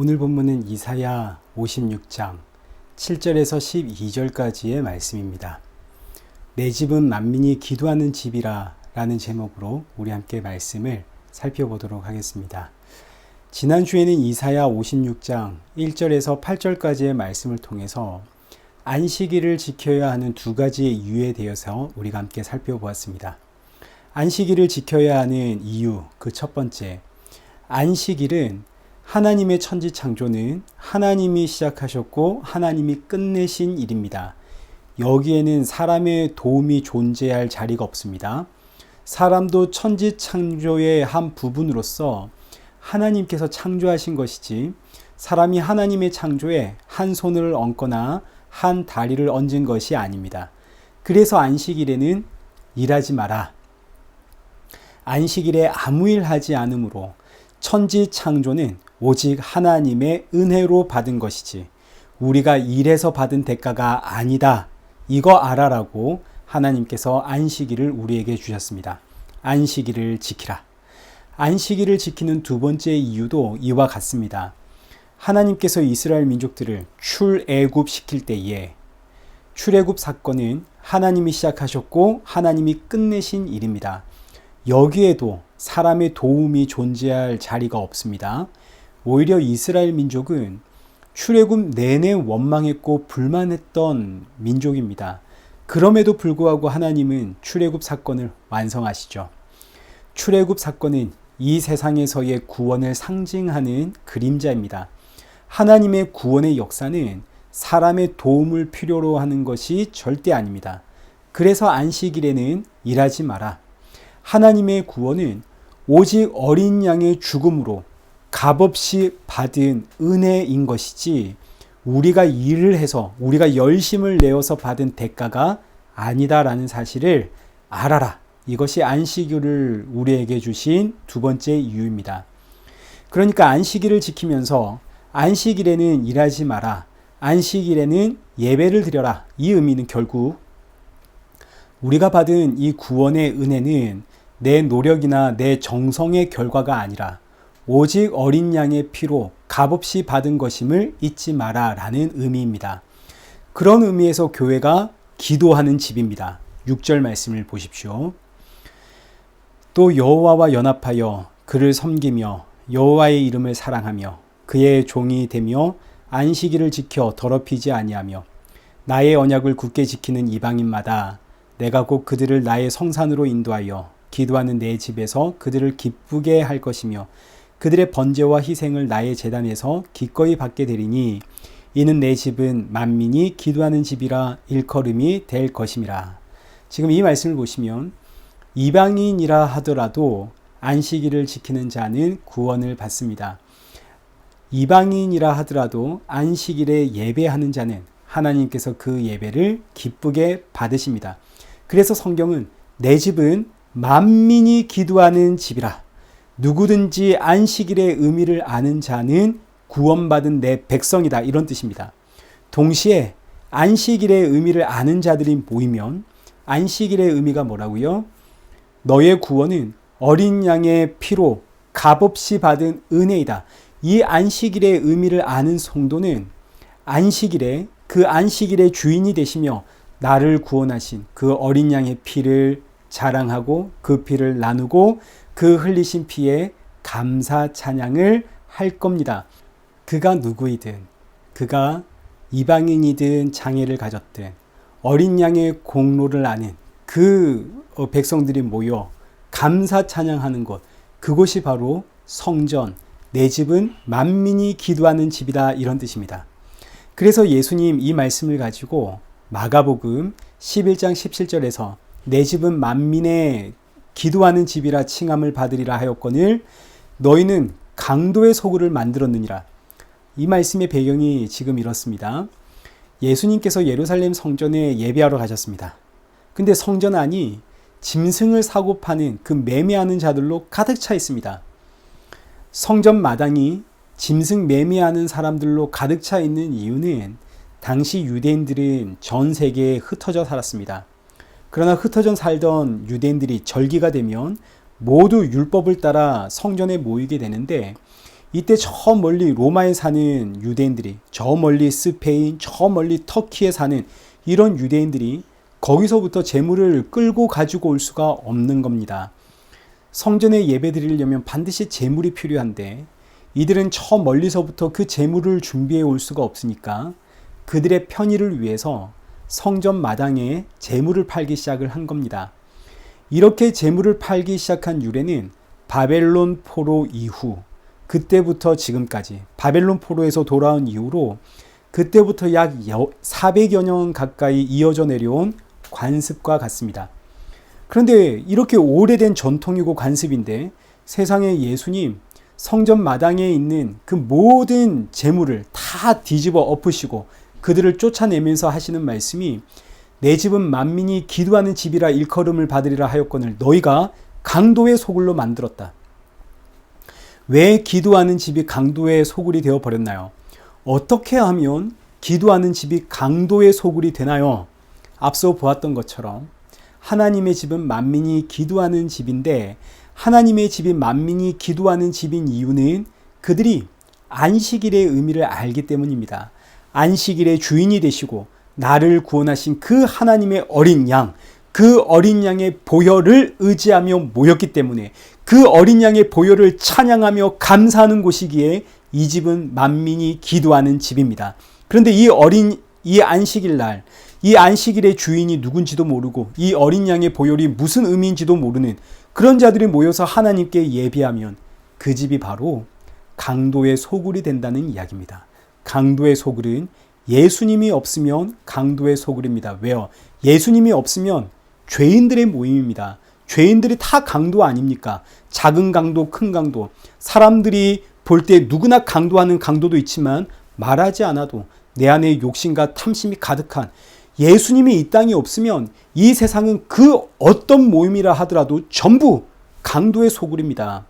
오늘 본문은 이사야 56장 7절에서 12절까지의 말씀입니다. 내 집은 만민이 기도하는 집이라 라는 제목으로 우리 함께 말씀을 살펴보도록 하겠습니다. 지난주에는 이사야 56장 1절에서 8절까지의 말씀을 통해서 안식일을 지켜야 하는 두 가지의 이유에 대해서 우리가 함께 살펴보았습니다. 안식일을 지켜야 하는 이유, 그 첫 번째, 안식일은 하나님의 천지 창조는 하나님이 시작하셨고 하나님이 끝내신 일입니다. 여기에는 사람의 도움이 존재할 자리가 없습니다. 사람도 천지 창조의 한 부분으로서 하나님께서 창조하신 것이지 사람이 하나님의 창조에 한 손을 얹거나 한 다리를 얹은 것이 아닙니다. 그래서 안식일에는 일하지 마라. 안식일에 아무 일 하지 않으므로 천지 창조는 오직 하나님의 은혜로 받은 것이지 우리가 일해서 받은 대가가 아니다. 이거 알아라고 하나님께서 안식일을 우리에게 주셨습니다. 안식일을 지키라. 안식일을 지키는 두 번째 이유도 이와 같습니다. 하나님께서 이스라엘 민족들을 출애굽시킬 때에 출애굽 사건은 하나님이 시작하셨고 하나님이 끝내신 일입니다. 여기에도 사람의 도움이 존재할 자리가 없습니다. 오히려 이스라엘 민족은 출애굽 내내 원망했고 불만했던 민족입니다. 그럼에도 불구하고 하나님은 출애굽 사건을 완성하시죠. 출애굽 사건은 이 세상에서의 구원을 상징하는 그림자입니다. 하나님의 구원의 역사는 사람의 도움을 필요로 하는 것이 절대 아닙니다. 그래서 안식일에는 일하지 마라. 하나님의 구원은 오직 어린 양의 죽음으로 값없이 받은 은혜인 것이지 우리가 일을 해서 우리가 열심을 내어서 받은 대가가 아니다라는 사실을 알아라. 이것이 안식일을 우리에게 주신 두 번째 이유입니다. 그러니까 안식일을 지키면서 안식일에는 일하지 마라. 안식일에는 예배를 드려라. 이 의미는 결국 우리가 받은 이 구원의 은혜는 내 노력이나 내 정성의 결과가 아니라 오직 어린 양의 피로 값없이 받은 것임을 잊지 마라 라는 의미입니다. 그런 의미에서 교회가 기도하는 집입니다. 6절 말씀을 보십시오. 또 여호와와 연합하여 그를 섬기며 여호와의 이름을 사랑하며 그의 종이 되며 안식일을 지켜 더럽히지 아니하며 나의 언약을 굳게 지키는 이방인마다 내가 곧 그들을 나의 성산으로 인도하여 기도하는 내 집에서 그들을 기쁘게 할 것이며 그들의 번제와 희생을 나의 제단에서 기꺼이 받게 되리니 이는 내 집은 만민이 기도하는 집이라 일컬음이 될 것임이라. 지금 이 말씀을 보시면 이방인이라 하더라도 안식일을 지키는 자는 구원을 받습니다. 이방인이라 하더라도 안식일에 예배하는 자는 하나님께서 그 예배를 기쁘게 받으십니다. 그래서 성경은 내 집은 만민이 기도하는 집이라. 누구든지 안식일의 의미를 아는 자는 구원받은 내 백성이다. 이런 뜻입니다. 동시에 안식일의 의미를 아는 자들이 모이면 안식일의 의미가 뭐라고요? 너의 구원은 어린 양의 피로 값없이 받은 은혜이다. 이 안식일의 의미를 아는 성도는 안식일에 그 안식일의 주인이 되시며 나를 구원하신 그 어린 양의 피를 자랑하고 그 피를 나누고 그 흘리신 피에 감사 찬양을 할 겁니다. 그가 누구이든 그가 이방인이든 장애를 가졌든 어린 양의 공로를 아는 그 백성들이 모여 감사 찬양하는 곳, 그곳이 바로 성전, 내 집은 만민이 기도하는 집이다, 이런 뜻입니다. 그래서 예수님 이 말씀을 가지고 마가복음 11장 17절에서 내 집은 만민의 기도하는 집이라 칭함을 받으리라 하였거늘 너희는 강도의 소굴을 만들었느니라. 이 말씀의 배경이 지금 이렇습니다. 예수님께서 예루살렘 성전에 예배하러 가셨습니다. 근데 성전 안이 짐승을 사고 파는 그 매매하는 자들로 가득 차 있습니다. 성전 마당이 짐승 매매하는 사람들로 가득 차 있는 이유는 당시 유대인들은 전 세계에 흩어져 살았습니다. 그러나 흩어져 살던 유대인들이 절기가 되면 모두 율법을 따라 성전에 모이게 되는데 이때 저 멀리 로마에 사는 유대인들이, 저 멀리 스페인, 저 멀리 터키에 사는 이런 유대인들이 거기서부터 재물을 끌고 가지고 올 수가 없는 겁니다. 성전에 예배 드리려면 반드시 재물이 필요한데 이들은 저 멀리서부터 그 재물을 준비해 올 수가 없으니까 그들의 편의를 위해서 성전 마당에 재물을 팔기 시작을 한 겁니다. 이렇게 재물을 팔기 시작한 유래는 바벨론 포로 이후, 그때부터 지금까지 바벨론 포로에서 돌아온 이후로 그때부터 약 400여 년 가까이 이어져 내려온 관습과 같습니다. 그런데 이렇게 오래된 전통이고 관습인데 세상에 예수님 성전 마당에 있는 그 모든 재물을 다 뒤집어 엎으시고 그들을 쫓아내면서 하시는 말씀이 내 집은 만민이 기도하는 집이라 일컬음을 받으리라 하였거늘 너희가 강도의 소굴로 만들었다. 왜 기도하는 집이 강도의 소굴이 되어 버렸나요? 어떻게 하면 기도하는 집이 강도의 소굴이 되나요? 앞서 보았던 것처럼 하나님의 집은 만민이 기도하는 집인데 하나님의 집이 만민이 기도하는 집인 이유는 그들이 안식일의 의미를 알기 때문입니다. 안식일의 주인이 되시고 나를 구원하신 그 하나님의 어린 양, 그 어린 양의 보혈을 의지하며 모였기 때문에 그 어린 양의 보혈을 찬양하며 감사하는 곳이기에 이 집은 만민이 기도하는 집입니다. 그런데 이 안식일 날, 이 안식일의 주인이 누군지도 모르고 이 어린 양의 보혈이 무슨 의미인지도 모르는 그런 자들이 모여서 하나님께 예배하면 그 집이 바로 강도의 소굴이 된다는 이야기입니다. 강도의 소굴은 예수님이 없으면 강도의 소굴입니다. 왜요? 예수님이 없으면 죄인들의 모임입니다. 죄인들이 다 강도 아닙니까? 작은 강도, 큰 강도. 사람들이 볼 때 누구나 강도하는 강도도 있지만 말하지 않아도 내 안에 욕심과 탐심이 가득한 예수님이 이 땅에 없으면 이 세상은 그 어떤 모임이라 하더라도 전부 강도의 소굴입니다.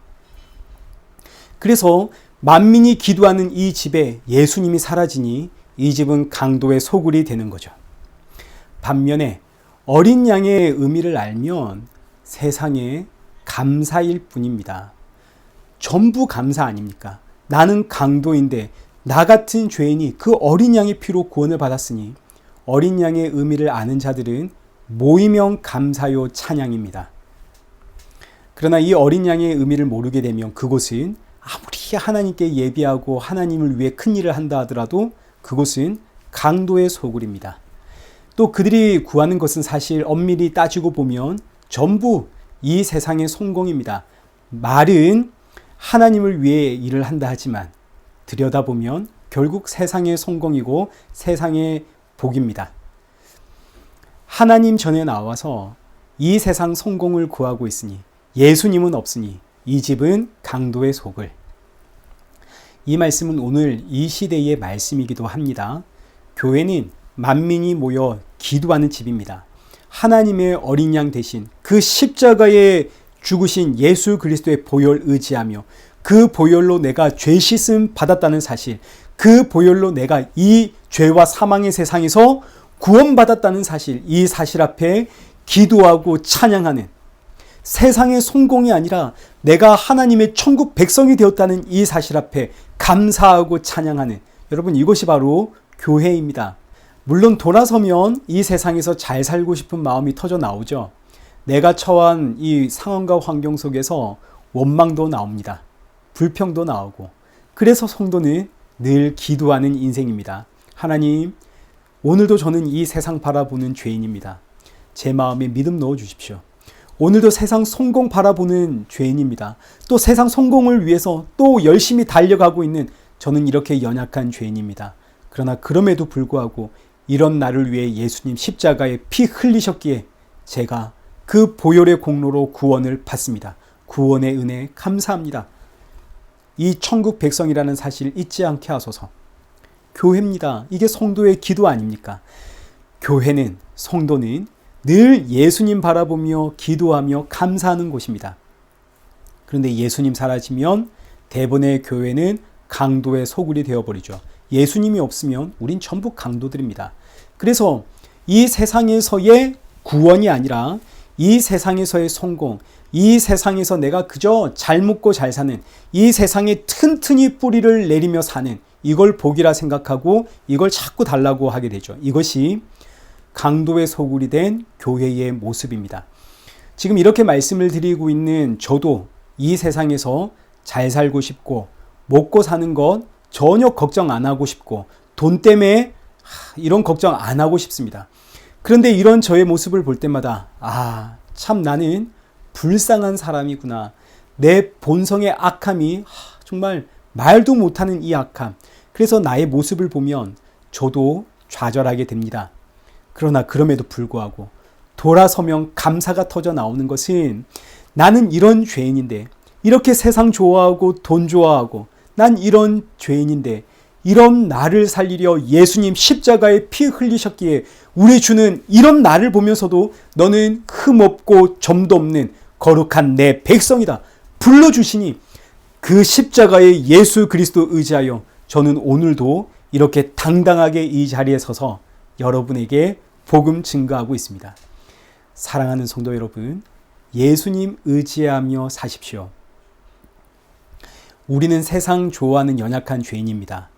그래서 만민이 기도하는 이 집에 예수님이 사라지니 이 집은 강도의 소굴이 되는 거죠. 반면에 어린 양의 의미를 알면 세상에 감사일 뿐입니다. 전부 감사 아닙니까? 나는 강도인데 나 같은 죄인이 그 어린 양의 피로 구원을 받았으니 어린 양의 의미를 아는 자들은 모이면 감사요 찬양입니다. 그러나 이 어린 양의 의미를 모르게 되면 그곳은 아무리 하나님께 예비하고 하나님을 위해 큰 일을 한다 하더라도 그곳은 강도의 소굴입니다. 또 그들이 구하는 것은 사실 엄밀히 따지고 보면 전부 이 세상의 성공입니다. 말은 하나님을 위해 일을 한다 하지만 들여다보면 결국 세상의 성공이고 세상의 복입니다. 하나님 전에 나와서 이 세상 성공을 구하고 있으니 예수님은 없으니 이 집은 강도의 소굴. 이 말씀은 오늘 이 시대의 말씀이기도 합니다. 교회는 만민이 모여 기도하는 집입니다. 하나님의 어린 양 대신 그 십자가에 죽으신 예수 그리스도의 보혈 의지하며 그 보혈로 내가 죄 씻음 받았다는 사실, 그 보혈로 내가 이 죄와 사망의 세상에서 구원받았다는 사실, 이 사실 앞에 기도하고 찬양하는 세상의 성공이 아니라 내가 하나님의 천국 백성이 되었다는 이 사실 앞에 감사하고 찬양하는 여러분 이것이 바로 교회입니다. 물론 돌아서면 이 세상에서 잘 살고 싶은 마음이 터져 나오죠. 내가 처한 이 상황과 환경 속에서 원망도 나옵니다. 불평도 나오고 그래서 성도는 늘 기도하는 인생입니다. 하나님, 오늘도 저는 이 세상 바라보는 죄인입니다. 제 마음에 믿음 넣어 주십시오. 오늘도 세상 성공 바라보는 죄인입니다. 또 세상 성공을 위해서 또 열심히 달려가고 있는 저는 이렇게 연약한 죄인입니다. 그러나 그럼에도 불구하고 이런 나를 위해 예수님 십자가에 피 흘리셨기에 제가 그 보혈의 공로로 구원을 받습니다. 구원의 은혜 감사합니다. 이 천국 백성이라는 사실 잊지 않게 하소서. 교회입니다. 이게 성도의 기도 아닙니까? 교회는, 성도는 늘 예수님 바라보며 기도하며 감사하는 곳입니다. 그런데 예수님 사라지면 대부분의 교회는 강도의 소굴이 되어버리죠. 예수님이 없으면 우린 전부 강도들입니다. 그래서 이 세상에서의 구원이 아니라 이 세상에서의 성공, 이 세상에서 내가 그저 잘 먹고 잘 사는, 이 세상에 튼튼히 뿌리를 내리며 사는 이걸 복이라 생각하고 이걸 자꾸 달라고 하게 되죠. 이것이 강도의 소굴이 된 교회의 모습입니다. 지금 이렇게 말씀을 드리고 있는 저도 이 세상에서 잘 살고 싶고 먹고 사는 것 전혀 걱정 안 하고 싶고 돈 때문에 이런 걱정 안 하고 싶습니다. 그런데 이런 저의 모습을 볼 때마다 참 나는 불쌍한 사람이구나. 내 본성의 악함이 정말 말도 못하는 이 악함. 그래서 나의 모습을 보면 저도 좌절하게 됩니다. 그러나 그럼에도 불구하고 돌아서면 감사가 터져 나오는 것은 나는 이런 죄인인데, 이렇게 세상 좋아하고 돈 좋아하고 난 이런 죄인인데 이런 나를 살리려 예수님 십자가에 피 흘리셨기에 우리 주는 이런 나를 보면서도 너는 흠없고 점도 없는 거룩한 내 백성이다 불러주시니 그 십자가의 예수 그리스도 의지하여 저는 오늘도 이렇게 당당하게 이 자리에 서서 여러분에게 복음 증거하고 있습니다. 사랑하는 성도 여러분, 예수님 의지하며 사십시오. 우리는 세상 좋아하는 연약한 죄인입니다.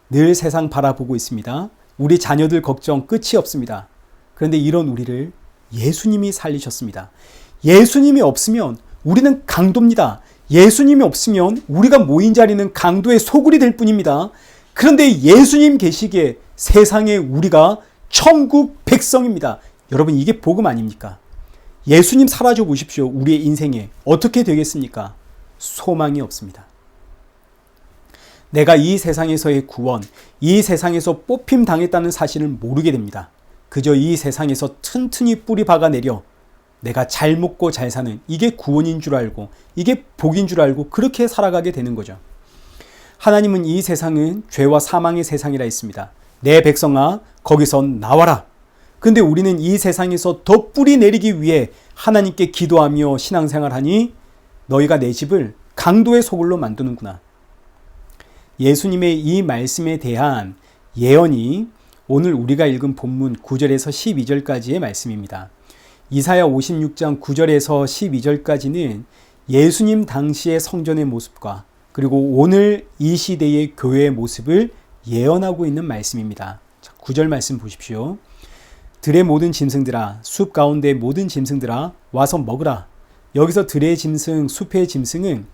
늘 세상 바라보고 있습니다. 우리 자녀들 걱정 끝이 없습니다. 그런데 이런 우리를 예수님이 살리셨습니다. 예수님이 없으면 우리는 강도입니다. 예수님이 없으면 우리가 모인 자리는 강도의 소굴이 될 뿐입니다. 그런데 예수님 계시기에 세상에 우리가 천국 백성입니다. 여러분, 이게 복음 아닙니까? 예수님 사라져 보십시오. 우리의 인생에 어떻게 되겠습니까? 소망이 없습니다. 내가 이 세상에서의 구원, 이 세상에서 뽑힘 당했다는 사실을 모르게 됩니다. 그저 이 세상에서 튼튼히 뿌리 박아내려 내가 잘 먹고 잘 사는, 이게 구원인 줄 알고 이게 복인 줄 알고 그렇게 살아가게 되는 거죠. 하나님은 이 세상은 죄와 사망의 세상이라 했습니다. 내 백성아 거기서 나와라. 근데 우리는 이 세상에서 더 뿌리 내리기 위해 하나님께 기도하며 신앙생활하니 너희가 내 집을 강도의 소굴로 만드는구나. 예수님의 이 말씀에 대한 예언이 오늘 우리가 읽은 본문 9절에서 12절까지의 말씀입니다. 이사야 56장 9절에서 12절까지는 예수님 당시의 성전의 모습과 그리고 오늘 이 시대의 교회의 모습을 예언하고 있는 말씀입니다. 9절 말씀 보십시오. 들의 모든 짐승들아, 숲 가운데 모든 짐승들아 와서 먹으라. 여기서 들의 짐승, 숲의 짐승은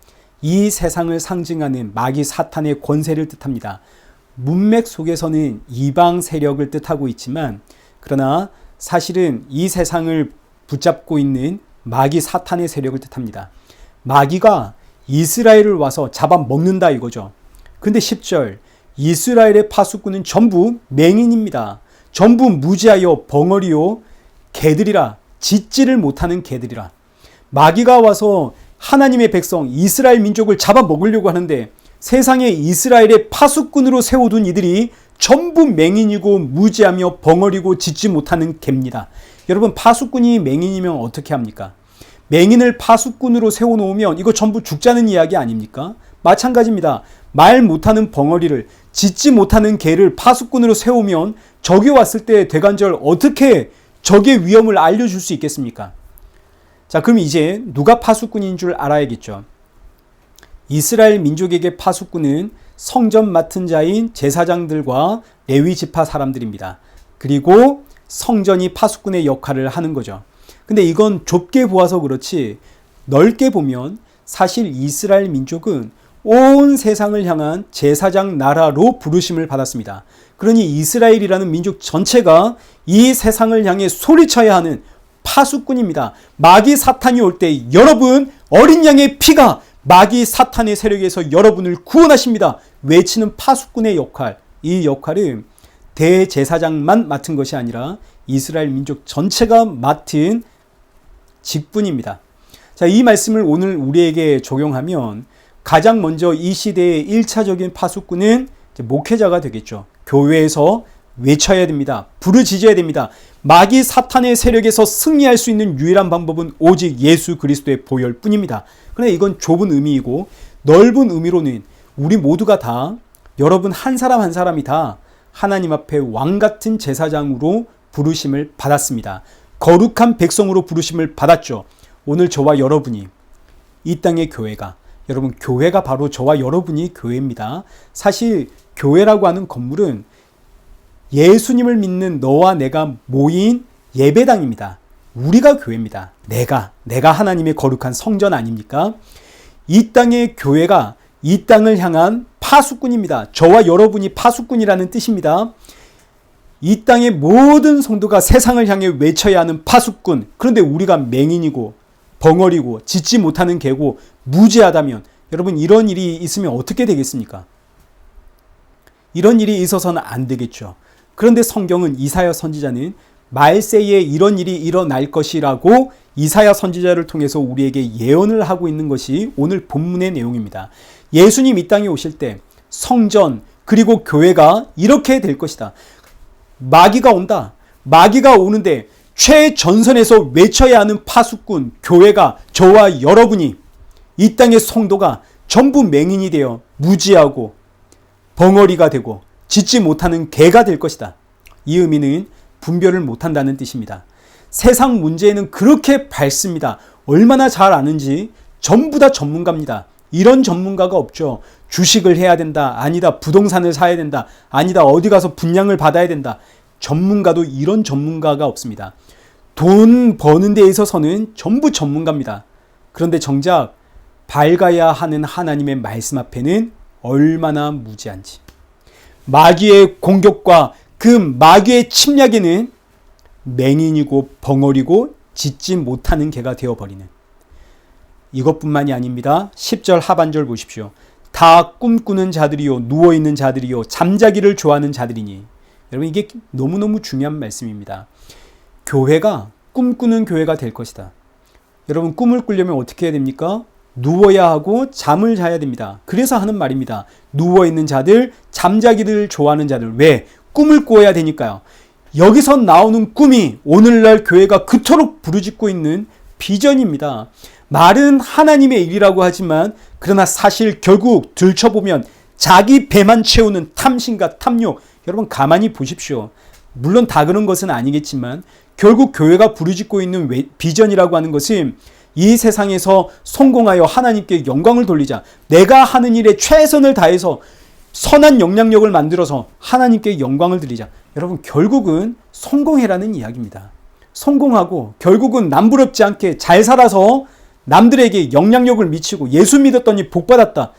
이 세상을 상징하는 마귀 사탄의 권세를 뜻합니다. 문맥 속에서는 이방 세력을 뜻하고 있지만 그러나 사실은 이 세상을 붙잡고 있는 마귀 사탄의 세력을 뜻합니다. 마귀가 이스라엘을 와서 잡아먹는다 이거죠. 근데 10절, 이스라엘의 파수꾼은 전부 맹인입니다. 전부 무지하여 벙어리요 개들이라, 짖지를 못하는 개들이라. 마귀가 와서 하나님의 백성 이스라엘 민족을 잡아먹으려고 하는데 세상에 이스라엘의 파수꾼으로 세워둔 이들이 전부 맹인이고 무지하며 벙어리고 짖지 못하는 개입니다. 여러분, 파수꾼이 맹인이면 어떻게 합니까? 맹인을 파수꾼으로 세워놓으면 이거 전부 죽자는 이야기 아닙니까? 마찬가지입니다. 말 못하는 벙어리를, 짖지 못하는 개를 파수꾼으로 세우면 적이 왔을 때 대간절 어떻게 적의 위험을 알려줄 수 있겠습니까? 자, 그럼 이제 누가 파수꾼인 줄 알아야겠죠. 이스라엘 민족에게 파수꾼은 성전 맡은 자인 제사장들과 레위 지파 사람들입니다. 그리고 성전이 파수꾼의 역할을 하는 거죠. 근데 이건 좁게 보아서 그렇지 넓게 보면 사실 이스라엘 민족은 온 세상을 향한 제사장 나라로 부르심을 받았습니다. 그러니 이스라엘이라는 민족 전체가 이 세상을 향해 소리쳐야 하는 파수꾼입니다. 마귀 사탄이 올 때 여러분, 어린 양의 피가 마귀 사탄의 세력에서 여러분을 구원하십니다. 외치는 파수꾼의 역할, 이 역할은 대제사장만 맡은 것이 아니라 이스라엘 민족 전체가 맡은 직분입니다. 자, 이 말씀을 오늘 우리에게 적용하면 가장 먼저 이 시대의 1차적인 파수꾼은 목회자가 되겠죠. 교회에서 외쳐야 됩니다. 부르짖어야 됩니다. 마귀 사탄의 세력에서 승리할 수 있는 유일한 방법은 오직 예수 그리스도의 보혈뿐입니다. 그런데 이건 좁은 의미이고 넓은 의미로는 우리 모두가 다, 여러분 한 사람 한 사람이 다 하나님 앞에 왕 같은 제사장으로 부르심을 받았습니다. 거룩한 백성으로 부르심을 받았죠. 오늘 저와 여러분이 이 땅의 교회가, 여러분 교회가 바로 저와 여러분이 교회입니다. 사실 교회라고 하는 건물은 예수님을 믿는 너와 내가 모인 예배당입니다. 우리가 교회입니다. 내가 하나님의 거룩한 성전 아닙니까? 이 땅의 교회가 이 땅을 향한 파수꾼입니다. 저와 여러분이 파수꾼이라는 뜻입니다. 이 땅의 모든 성도가 세상을 향해 외쳐야 하는 파수꾼. 그런데 우리가 맹인이고 벙어리고 짖지 못하는 개고 무지하다면 여러분 이런 일이 있으면 어떻게 되겠습니까? 이런 일이 있어서는 안 되겠죠. 그런데 성경은 이사야 선지자는 말세에 이런 일이 일어날 것이라고 이사야 선지자를 통해서 우리에게 예언을 하고 있는 것이 오늘 본문의 내용입니다. 예수님 이 땅에 오실 때 성전 그리고 교회가 이렇게 될 것이다. 마귀가 온다. 마귀가 오는데 최전선에서 외쳐야 하는 파수꾼 교회가 저와 여러분이 이 땅의 성도가 전부 맹인이 되어 무지하고 벙어리가 되고 짖지 못하는 개가 될 것이다. 이 의미는 분별을 못한다는 뜻입니다. 세상 문제에는 그렇게 밝습니다. 얼마나 잘 아는지 전부 다 전문가입니다. 이런 전문가가 없죠. 주식을 해야 된다. 아니다. 부동산을 사야 된다. 아니다. 어디 가서 분양을 받아야 된다. 전문가도 이런 전문가가 없습니다. 돈 버는 데 있어서는 전부 전문가입니다. 그런데 정작 밝아야 하는 하나님의 말씀 앞에는 얼마나 무지한지. 마귀의 공격과 그 마귀의 침략에는 맹인이고 벙어리고 짖지 못하는 개가 되어버리는, 이것뿐만이 아닙니다. 10절 하반절 보십시오. 다 꿈꾸는 자들이요 누워있는 자들이요 잠자기를 좋아하는 자들이니. 여러분 이게 너무너무 중요한 말씀입니다. 교회가 꿈꾸는 교회가 될 것이다. 여러분 꿈을 꾸려면 어떻게 해야 됩니까? 누워야 하고 잠을 자야 됩니다. 그래서 하는 말입니다. 누워있는 자들, 잠자기를 좋아하는 자들. 왜? 꿈을 꾸어야 되니까요. 여기서 나오는 꿈이 오늘날 교회가 그토록 부르짖고 있는 비전입니다. 말은 하나님의 일이라고 하지만 그러나 사실 결국 들춰보면 자기 배만 채우는 탐심과 탐욕. 여러분 가만히 보십시오. 물론 다 그런 것은 아니겠지만 결국 교회가 부르짖고 있는 비전이라고 하는 것은 이 세상에서 성공하여 하나님께 영광을 돌리자. 내가 하는 일에 최선을 다해서 선한 영향력을 만들어서 하나님께 영광을 드리자. 여러분 결국은 성공해라는 이야기입니다. 성공하고 결국은 남부럽지 않게 잘 살아서 남들에게 영향력을 미치고 예수 믿었더니 복받았다.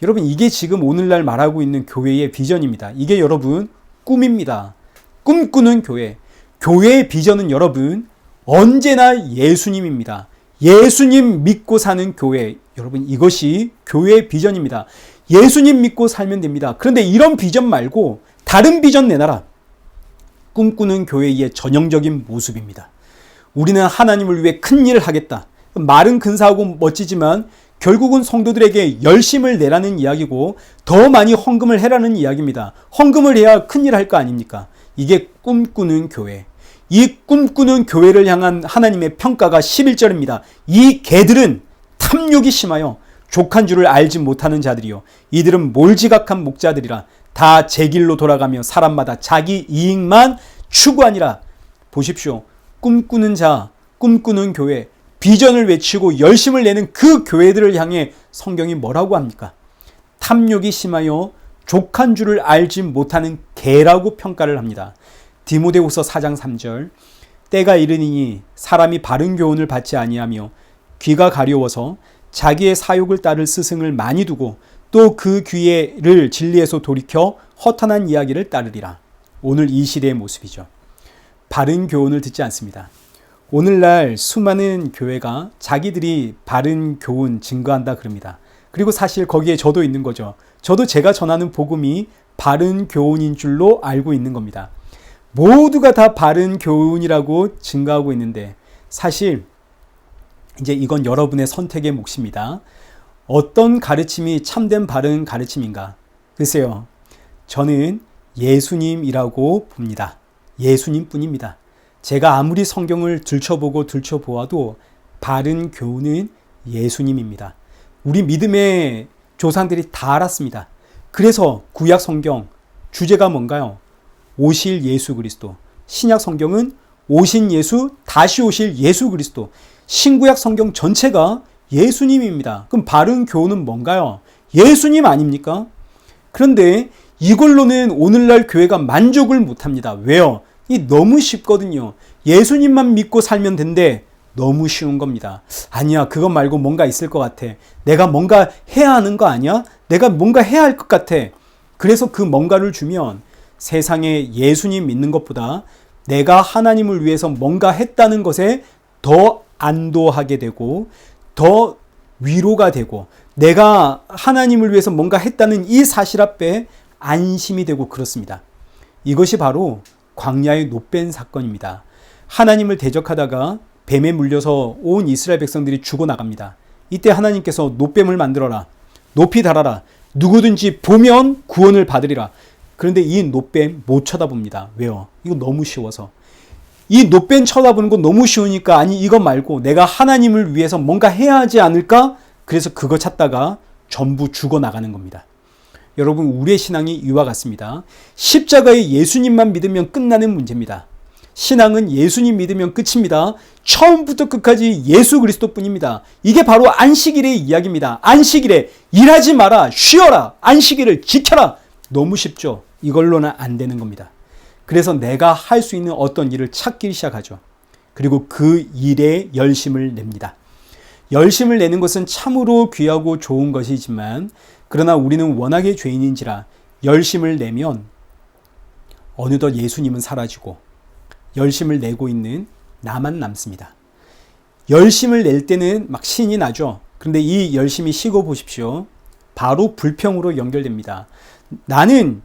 여러분 이게 지금 오늘날 말하고 있는 교회의 비전입니다. 이게 여러분 꿈입니다. 꿈꾸는 교회. 교회의 비전은 여러분 언제나 예수님입니다. 예수님 믿고 사는 교회. 여러분 이것이 교회의 비전입니다. 예수님 믿고 살면 됩니다. 그런데 이런 비전 말고 다른 비전 내놔라. 꿈꾸는 교회의 전형적인 모습입니다. 우리는 하나님을 위해 큰 일을 하겠다. 말은 근사하고 멋지지만 결국은 성도들에게 열심을 내라는 이야기고 더 많이 헌금을 해라는 이야기입니다. 헌금을 해야 큰 일 할 거 아닙니까? 이게 꿈꾸는 교회. 이 꿈꾸는 교회를 향한 하나님의 평가가 11절입니다. 이 개들은 탐욕이 심하여 족한 줄을 알지 못하는 자들이요 이들은 몰지각한 목자들이라 다 제 길로 돌아가며 사람마다 자기 이익만 추구하니라. 보십시오. 꿈꾸는 자, 꿈꾸는 교회, 비전을 외치고 열심을 내는 그 교회들을 향해 성경이 뭐라고 합니까? 탐욕이 심하여 족한 줄을 알지 못하는 개라고 평가를 합니다. 디모데후서 4장 3절. 때가 이르니 사람이 바른 교훈을 받지 아니하며 귀가 가려워서 자기의 사욕을 따를 스승을 많이 두고 또 그 귀를 진리에서 돌이켜 허탄한 이야기를 따르리라. 오늘 이 시대의 모습이죠. 바른 교훈을 듣지 않습니다. 오늘날 수많은 교회가 자기들이 바른 교훈 증거한다 그럽니다. 그리고 사실 거기에 저도 있는 거죠. 저도 제가 전하는 복음이 바른 교훈인 줄로 알고 있는 겁니다. 모두가 다 바른 교훈이라고 증거하고 있는데 사실 이제 이건 여러분의 선택의 몫입니다. 어떤 가르침이 참된 바른 가르침인가? 글쎄요. 저는 예수님이라고 봅니다. 예수님뿐입니다. 제가 아무리 성경을 들춰보아도 바른 교훈은 예수님입니다. 우리 믿음의 조상들이 다 알았습니다. 그래서 구약 성경 주제가 뭔가요? 오실 예수 그리스도. 신약 성경은 오신 예수, 다시 오실 예수 그리스도, 신구약 성경 전체가 예수님입니다. 그럼 바른 교훈은 뭔가요? 예수님 아닙니까? 그런데 이걸로는 오늘날 교회가 만족을 못합니다. 왜요? 이 너무 쉽거든요. 예수님만 믿고 살면 된대. 너무 쉬운 겁니다. 아니야, 그것 말고 뭔가 있을 것 같아. 내가 뭔가 해야 하는 거 아니야? 내가 뭔가 해야 할 것 같아. 그래서 그 뭔가를 주면 세상에 예수님 믿는 것보다 내가 하나님을 위해서 뭔가 했다는 것에 더 안도하게 되고 더 위로가 되고 내가 하나님을 위해서 뭔가 했다는 이 사실 앞에 안심이 되고 그렇습니다. 이것이 바로 광야의 노뱀 사건입니다. 하나님을 대적하다가 뱀에 물려서 온 이스라엘 백성들이 죽어나갑니다. 이때 하나님께서 노뱀을 만들어라. 높이 달아라. 누구든지 보면 구원을 받으리라. 그런데 이 노뱀 못 쳐다봅니다. 왜요? 이거 너무 쉬워서. 이 노뱀 쳐다보는 거 너무 쉬우니까 아니 이거 말고 내가 하나님을 위해서 뭔가 해야 하지 않을까? 그래서 그거 찾다가 전부 죽어나가는 겁니다. 여러분, 우리의 신앙이 이와 같습니다. 십자가에 예수님만 믿으면 끝나는 문제입니다. 신앙은 예수님 믿으면 끝입니다. 처음부터 끝까지 예수 그리스도뿐입니다. 이게 바로 안식일의 이야기입니다. 안식일에 일하지 마라, 쉬어라, 안식일을 지켜라. 너무 쉽죠? 이걸로는 안 되는 겁니다. 그래서 내가 할 수 있는 어떤 일을 찾기 시작하죠. 그리고 그 일에 열심을 냅니다. 열심을 내는 것은 참으로 귀하고 좋은 것이지만 그러나 우리는 워낙에 죄인인지라 열심을 내면 어느덧 예수님은 사라지고 열심을 내고 있는 나만 남습니다. 열심을 낼 때는 막 신이 나죠. 그런데 이 열심이 식어 보십시오. 바로 불평으로 연결됩니다. 나는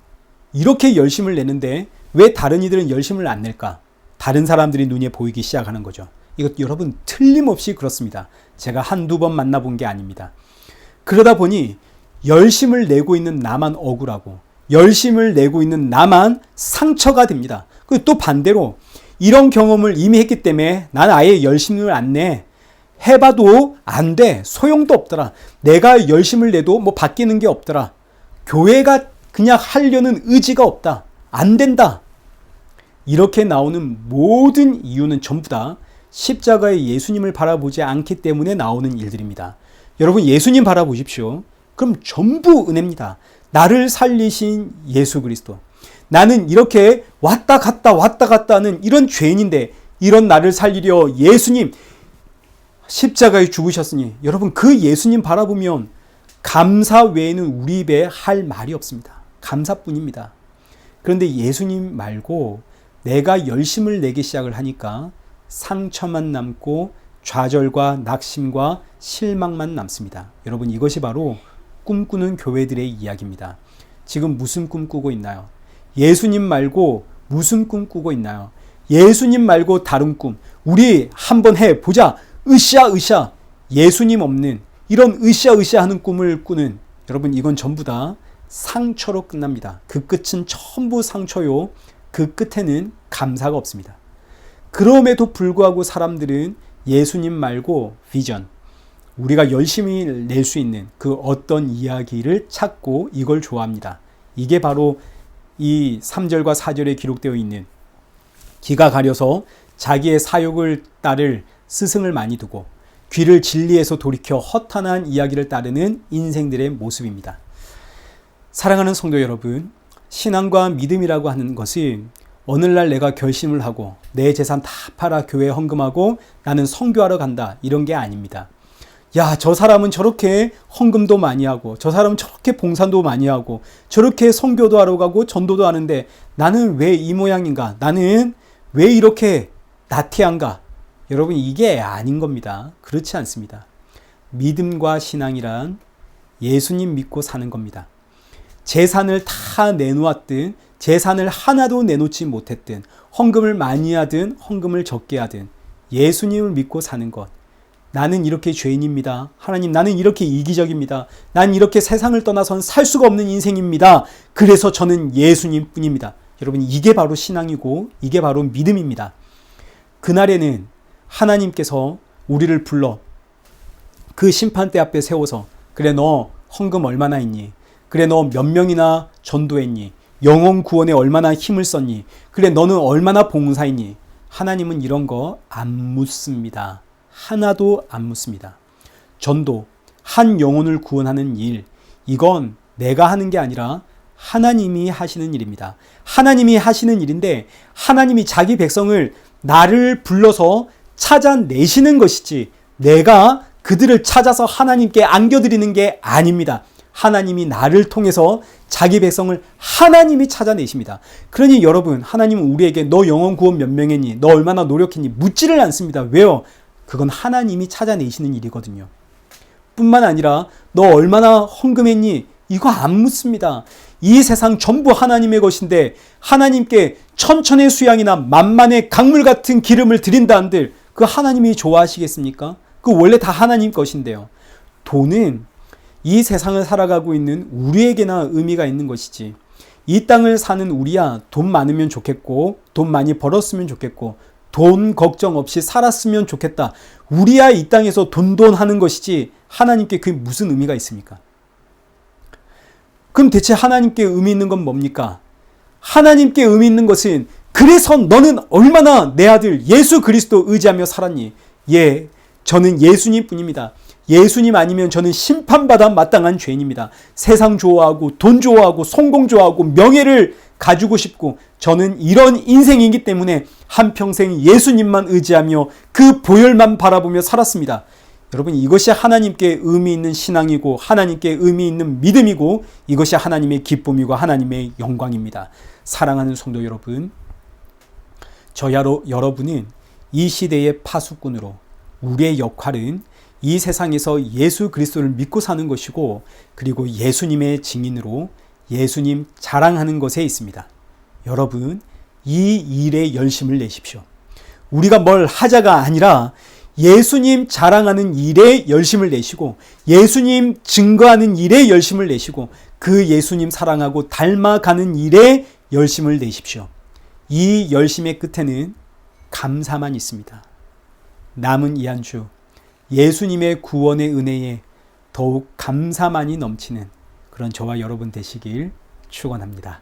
이렇게 열심을 내는데 왜 다른 이들은 열심을 안 낼까? 다른 사람들이 눈에 보이기 시작하는 거죠. 이것 여러분 틀림없이 그렇습니다. 제가 한두 번 만나본 게 아닙니다. 그러다 보니 열심을 내고 있는 나만 억울하고 열심을 내고 있는 나만 상처가 됩니다. 그리고 또 반대로 이런 경험을 이미 했기 때문에 난 아예 열심을 안 내. 해봐도 안 돼. 소용도 없더라. 내가 열심을 내도 뭐 바뀌는 게 없더라. 교회가 그냥 하려는 의지가 없다. 안 된다. 이렇게 나오는 모든 이유는 전부 다 십자가의 예수님을 바라보지 않기 때문에 나오는 일들입니다. 여러분, 예수님 바라보십시오. 그럼 전부 은혜입니다. 나를 살리신 예수 그리스도. 나는 이렇게 왔다 갔다 하는 이런 죄인인데 이런 나를 살리려 예수님 십자가에 죽으셨으니 여러분 그 예수님 바라보면 감사 외에는 우리 입에 할 말이 없습니다. 감사뿐입니다. 그런데 예수님 말고 내가 열심을 내기 시작을 하니까 상처만 남고 좌절과 낙심과 실망만 남습니다. 여러분, 이것이 바로 꿈꾸는 교회들의 이야기입니다. 지금 무슨 꿈 꾸고 있나요? 예수님 말고 무슨 꿈 꾸고 있나요? 예수님 말고 다른 꿈. 우리 한번 해보자. 으쌰. 예수님 없는 이런 으쌰 하는 꿈을 꾸는 여러분, 이건 전부 다 상처로 끝납니다. 그 끝은 전부 상처요. 그 끝에는 감사가 없습니다. 그럼에도 불구하고 사람들은 예수님 말고 비전, 우리가 열심히 낼 수 있는 그 어떤 이야기를 찾고 이걸 좋아합니다. 이게 바로 이 3절과 4절에 기록되어 있는 기가 가려서 자기의 사욕을 따를 스승을 많이 두고 귀를 진리에서 돌이켜 허탄한 이야기를 따르는 인생들의 모습입니다. 사랑하는 성도 여러분, 신앙과 믿음이라고 하는 것이 오늘날 내가 결심을 하고 내 재산 다 팔아 교회에 헌금하고 나는 선교하러 간다 이런 게 아닙니다. 야, 저 사람은 저렇게 헌금도 많이 하고 저 사람은 저렇게 봉사도 많이 하고 저렇게 선교도 하러 가고 전도도 하는데 나는 왜 이 모양인가? 나는 왜 이렇게 나태한가? 여러분, 이게 아닌 겁니다. 그렇지 않습니다. 믿음과 신앙이란 예수님 믿고 사는 겁니다. 재산을 다 내놓았든 재산을 하나도 내놓지 못했든 헌금을 많이 하든 헌금을 적게 하든 예수님을 믿고 사는 것. 나는 이렇게 죄인입니다. 하나님, 나는 이렇게 이기적입니다. 난 이렇게 세상을 떠나선 살 수가 없는 인생입니다. 그래서 저는 예수님 뿐입니다. 여러분, 이게 바로 신앙이고 이게 바로 믿음입니다. 그날에는 하나님께서 우리를 불러 그 심판대 앞에 세워서 그래, 너 헌금 얼마나 했니? 그래, 너 몇 명이나 전도했니? 영혼 구원에 얼마나 힘을 썼니? 그래, 너는 얼마나 봉사했니? 하나님은 이런 거 안 묻습니다. 하나도 안 묻습니다. 전도, 한 영혼을 구원하는 일, 이건 내가 하는 게 아니라 하나님이 하시는 일입니다. 하나님이 하시는 일인데 하나님이 자기 백성을 나를 불러서 찾아내시는 것이지 내가 그들을 찾아서 하나님께 안겨드리는 게 아닙니다. 하나님이 나를 통해서 자기 백성을 하나님이 찾아내십니다. 그러니 여러분, 하나님은 우리에게 너 영혼 구원 몇 명했니? 너 얼마나 노력했니? 묻지를 않습니다. 왜요? 그건 하나님이 찾아내시는 일이거든요. 뿐만 아니라 너 얼마나 헌금했니? 이거 안 묻습니다. 이 세상 전부 하나님의 것인데 하나님께 천천의 수양이나 만만의 강물 같은 기름을 드린다 한들 그 하나님이 좋아하시겠습니까? 그 원래 다 하나님 것인데요. 돈은 이 세상을 살아가고 있는 우리에게나 의미가 있는 것이지, 이 땅을 사는 우리야 돈 많으면 좋겠고 돈 많이 벌었으면 좋겠고 돈 걱정 없이 살았으면 좋겠다. 우리야 이 땅에서 돈돈 하는 것이지 하나님께 그게 무슨 의미가 있습니까? 그럼 대체 하나님께 의미 있는 건 뭡니까? 하나님께 의미 있는 것은 그래서 너는 얼마나 내 아들 예수 그리스도 의지하며 살았니? 예, 저는 예수님 뿐입니다. 예수님 아니면 저는 심판받아 마땅한 죄인입니다. 세상 좋아하고 돈 좋아하고 성공 좋아하고 명예를 가지고 싶고 저는 이런 인생이기 때문에 한평생 예수님만 의지하며 그 보혈만 바라보며 살았습니다. 여러분, 이것이 하나님께 의미 있는 신앙이고 하나님께 의미 있는 믿음이고 이것이 하나님의 기쁨이고 하나님의 영광입니다. 사랑하는 성도 여러분, 여러분은 이 시대의 파수꾼으로 우리의 역할은 이 세상에서 예수 그리스도를 믿고 사는 것이고 그리고 예수님의 증인으로 예수님 자랑하는 것에 있습니다. 여러분, 이 일에 열심을 내십시오. 우리가 뭘 하자가 아니라 예수님 자랑하는 일에 열심을 내시고 예수님 증거하는 일에 열심을 내시고 그 예수님 사랑하고 닮아가는 일에 열심을 내십시오. 이 열심의 끝에는 감사만 있습니다. 남은 이 한 주 예수님의 구원의 은혜에 더욱 감사만이 넘치는 그런 저와 여러분 되시길 축원합니다.